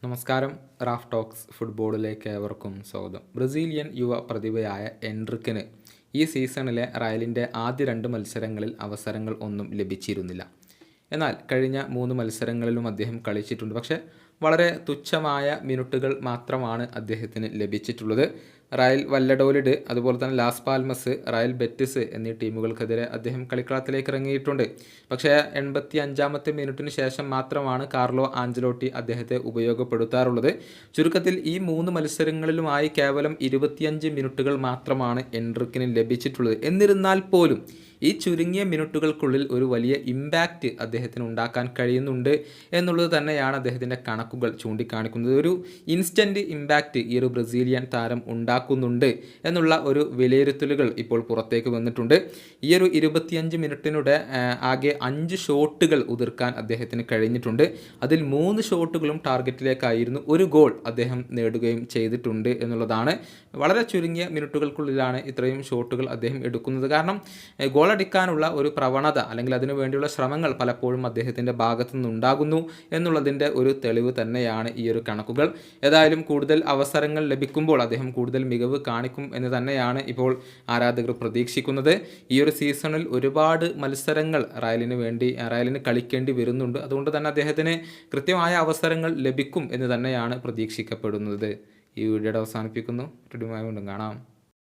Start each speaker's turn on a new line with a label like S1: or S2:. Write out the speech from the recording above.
S1: നമസ്കാരം. Raf talks ഫുട്ബോളിലേക്ക് ഏവർക്കും സ്വാഗതം. ബ്രസീലിയൻ യുവ പ്രതിഭയായ എൻട്രിക്കിന് ഈ സീസണിലെ റയലിൻ്റെ ആദ്യ 2 മത്സരങ്ങളിൽ അവസരങ്ങൾ ഒന്നും ലഭിച്ചിരുന്നില്ല. എന്നാൽ കഴിഞ്ഞ 3 മത്സരങ്ങളിലും അദ്ദേഹം കളിച്ചിട്ടുണ്ട്. പക്ഷേ വളരെ തുച്ഛമായ മിനിറ്റുകൾ മാത്രമാണ് അദ്ദേഹത്തിന് ലഭിച്ചിട്ടുള്ളത്. റയൽ വല്ലഡോലിഡ്, അതുപോലെ തന്നെ ലാസ് പാൽമസ്, റയൽ ബെറ്റിസ് എന്നീ ടീമുകൾക്കെതിരെ അദ്ദേഹം കളിക്കളത്തിലേക്ക് ഇറങ്ങിയിട്ടുണ്ട്. പക്ഷേ 85-ാമത്തെ മിനിറ്റിന് ശേഷം മാത്രമാണ് കാർലോ ആഞ്ചലോട്ടി അദ്ദേഹത്തെ ഉപയോഗപ്പെടുത്താറുള്ളത്. ചുരുക്കത്തിൽ ഈ 3 മത്സരങ്ങളിലുമായി കേവലം 25 മിനിറ്റുകൾ മാത്രമാണ് എൻട്രിക്കിന് ലഭിച്ചിട്ടുള്ളത്. എന്നിരുന്നാൽ പോലും ഈ ചുരുങ്ങിയ മിനിറ്റുകൾക്കുള്ളിൽ ഒരു വലിയ ഇമ്പാക്റ്റ് അദ്ദേഹത്തിന് ഉണ്ടാക്കാൻ കഴിയുന്നുണ്ട് എന്നുള്ളത് തന്നെയാണ് അദ്ദേഹത്തിൻ്റെ കണക്കുകൾ ചൂണ്ടിക്കാണിക്കുന്നത്. ഒരു ഇൻസ്റ്റൻറ്റ് ഇമ്പാക്റ്റ് ഈ ഒരു ബ്രസീലിയൻ താരം ഉണ്ടാക്കുന്നുണ്ട് എന്നുള്ള ഒരു വിലയിരുത്തലുകൾ ഇപ്പോൾ പുറത്തേക്ക് വന്നിട്ടുണ്ട്. ഈ ഒരു 25 മിനിറ്റിനുടെ ആകെ 5 ഷോട്ടുകൾ ഉതിർക്കാൻ അദ്ദേഹത്തിന് കഴിഞ്ഞിട്ടുണ്ട്. അതിൽ 3 ഷോട്ടുകളും ടാർഗറ്റിലേക്കായിരുന്നു. ഒരു ഗോൾ അദ്ദേഹം നേടുകയും ചെയ്തിട്ടുണ്ട് എന്നുള്ളതാണ്. വളരെ ചുരുങ്ങിയ മിനിറ്റുകൾക്കുള്ളിലാണ് ഇത്രയും ഷോട്ടുകൾ അദ്ദേഹം എടുക്കുന്നത്. കാരണം ഗോളടിക്കാനുള്ള ഒരു പ്രവണത അല്ലെങ്കിൽ അതിനു വേണ്ടിയുള്ള ശ്രമങ്ങൾ പലപ്പോഴും അദ്ദേഹത്തിൻ്റെ ഭാഗത്തു നിന്നുണ്ടാകുന്നു എന്നുള്ളതിൻ്റെ ഒരു തെളിവ് തന്നെയാണ് ഈ ഒരു കണക്കുകൾ. ഏതായാലും കൂടുതൽ അവസരങ്ങൾ ലഭിക്കുമ്പോൾ അദ്ദേഹം കൂടുതൽ മികവ് കാണിക്കും എന്ന് തന്നെയാണ് ഇപ്പോൾ ആരാധകർ പ്രതീക്ഷിക്കുന്നത്. ഈ ഒരു സീസണിൽ ഒരുപാട് മത്സരങ്ങൾ റയലിന് കളിക്കേണ്ടി വരുന്നുണ്ട്. അതുകൊണ്ട് തന്നെ അദ്ദേഹത്തിന് കൃത്യമായ അവസരങ്ങൾ ലഭിക്കും എന്ന് തന്നെയാണ് പ്രതീക്ഷിക്കപ്പെടുന്നത്. ഈ വീഡിയോയുടെ അവസാനിപ്പിക്കുന്നു. വീണ്ടും കാണാം.